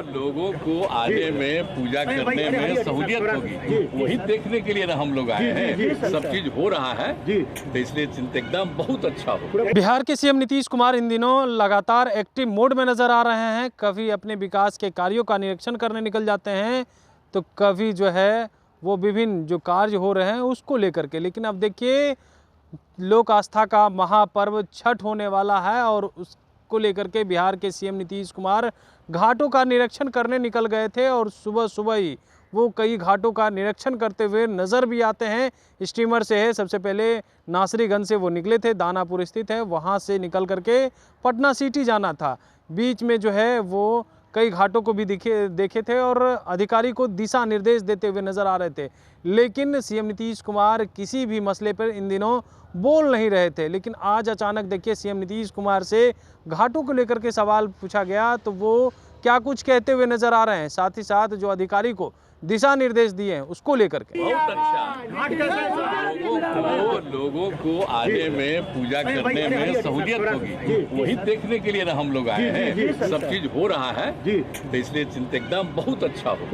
लोगों को आने में, पूजा करने में सहूलियत होगी, वही देखने के लिए ना हम लोग आए हैं। सब चीज हो रहा है तो इसलिए चिंता एकदम बहुत अच्छा हो। बिहार के सीएम नीतीश कुमार इन दिनों लगातार एक्टिव मोड में नजर आ रहे हैं। कभी अपने विकास के कार्यों का निरीक्षण करने निकल जाते हैं तो कभी जो है वो विभिन्न जो कार्य हो रहे हैं उसको लेकर के। लेकिन अब देखिए लोक आस्था का महापर्व छठ होने वाला है और उसको लेकर के बिहार के सीएम नीतीश कुमार घाटों का निरीक्षण करने निकल गए थे और सुबह सुबह ही वो कई घाटों का निरीक्षण करते हुए नज़र भी आते हैं। स्टीमर से है, सबसे पहले नासरीगंज से वो निकले थे, दानापुर स्थित है, वहाँ से निकल करके पटना सिटी जाना था। बीच में जो है वो कई घाटों को भी देखे थे और अधिकारी को दिशा निर्देश देते हुए नज़र आ रहे थे। लेकिन सीएम नीतीश कुमार किसी भी मसले पर इन दिनों बोल नहीं रहे थे। लेकिन आज अचानक देखिए सीएम नीतीश कुमार से घाटों को लेकर के सवाल पूछा गया तो वो क्या कुछ कहते हुए नज़र आ रहे हैं। साथ ही साथ जो अधिकारी को दिशा निर्देश दिए हैं उसको लेकर के बहुत अच्छा लोगों को आने में, पूजा करने में सहूलियत होगी, वही देखने के लिए ना हम लोग आए हैं। सब चीज हो रहा है तो इसलिए चिंता एकदम बहुत अच्छा हो।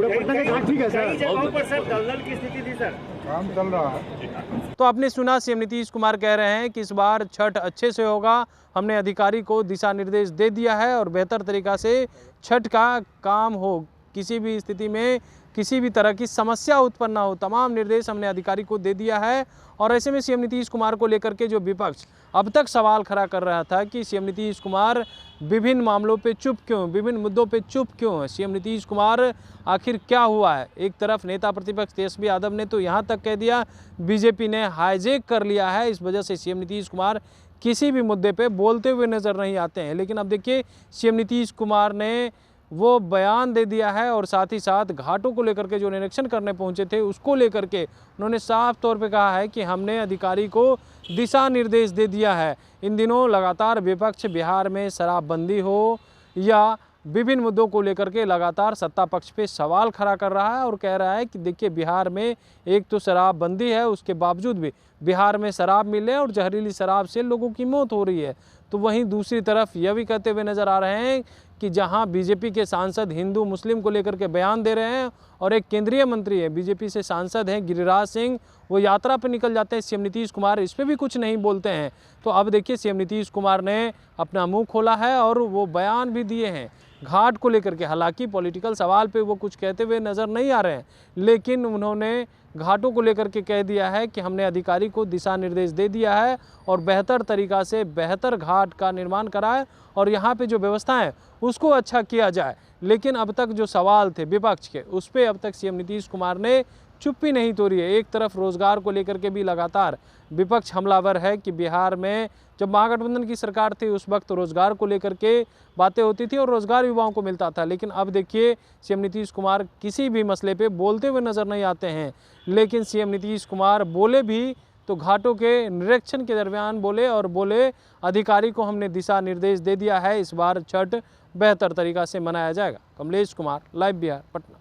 काम चल रहा है। तो आपने सुना सीएम नीतीश कुमार कह रहे हैं कि इस बार छठ अच्छे से होगा। हमने अधिकारी को दिशा निर्देश दे दिया है और बेहतर तरीक़ा से छठ का काम हो, किसी भी स्थिति में किसी भी तरह की समस्या उत्पन्न ना हो, तमाम निर्देश हमने अधिकारी को दे दिया है। और ऐसे में सीएम नीतीश कुमार को लेकर के जो विपक्ष अब तक सवाल खड़ा कर रहा था कि सीएम नीतीश कुमार विभिन्न मामलों पे चुप क्यों, विभिन्न मुद्दों पे चुप क्यों है, सीएम नीतीश कुमार आखिर क्या हुआ है। एक तरफ नेता प्रतिपक्ष तेजस्वी यादव ने तो यहाँ तक कह दिया बीजेपी ने हाईजैक कर लिया है, इस वजह से सीएम नीतीश कुमार किसी भी मुद्दे पे बोलते हुए नज़र नहीं आते हैं। लेकिन अब देखिए सीएम नीतीश कुमार ने वो बयान दे दिया है और साथ ही साथ घाटों को लेकर के जो निरीक्षण करने पहुंचे थे उसको लेकर के उन्होंने साफ तौर पे कहा है कि हमने अधिकारी को दिशा निर्देश दे दिया है। इन दिनों लगातार विपक्ष बिहार में शराबबंदी हो या विभिन्न मुद्दों को लेकर के लगातार सत्ता पक्ष पे सवाल खड़ा कर रहा है और कह रहा है कि देखिए बिहार में एक तो शराबबंदी है, उसके बावजूद भी बिहार में शराब मिल रही है और जहरीली शराब से लोगों की मौत हो रही है। तो वहीं दूसरी तरफ यह भी कहते हुए नज़र आ रहे हैं कि जहां बीजेपी के सांसद हिंदू मुस्लिम को लेकर के बयान दे रहे हैं और एक केंद्रीय मंत्री है, बीजेपी से सांसद हैं गिरिराज सिंह, वो यात्रा पर निकल जाते हैं, सीएम नीतीश कुमार इस पर भी कुछ नहीं बोलते हैं। तो अब देखिए सीएम नीतीश कुमार ने अपना मुंह खोला है और वो बयान भी दिए हैं घाट को लेकर के। हालांकि पॉलिटिकल सवाल पे वो कुछ कहते हुए नज़र नहीं आ रहे हैं, लेकिन उन्होंने घाटों को लेकर के कह दिया है कि हमने अधिकारी को दिशा निर्देश दे दिया है और बेहतर तरीक़ा से बेहतर घाट का निर्माण कराए और यहाँ पे जो व्यवस्था है उसको अच्छा किया जाए। लेकिन अब तक जो सवाल थे विपक्ष के उस पर अब तक सीएम नीतीश कुमार ने चुप्पी नहीं तोड़ी है। एक तरफ रोज़गार को लेकर के भी लगातार विपक्ष हमलावर है कि बिहार में जब महागठबंधन की सरकार थी उस वक्त रोज़गार को लेकर के बातें होती थी और रोज़गार युवाओं को मिलता था। लेकिन अब देखिए सीएम नीतीश कुमार किसी भी मसले पे बोलते हुए नज़र नहीं आते हैं। लेकिन सीएम नीतीश कुमार बोले भी तो घाटों के निरीक्षण के दरमियान बोले और बोले अधिकारी को हमने दिशा निर्देश दे दिया है, इस बार छठ बेहतर तरीक़ा से मनाया जाएगा। कमलेश कुमार, लाइव बिहार, पटना।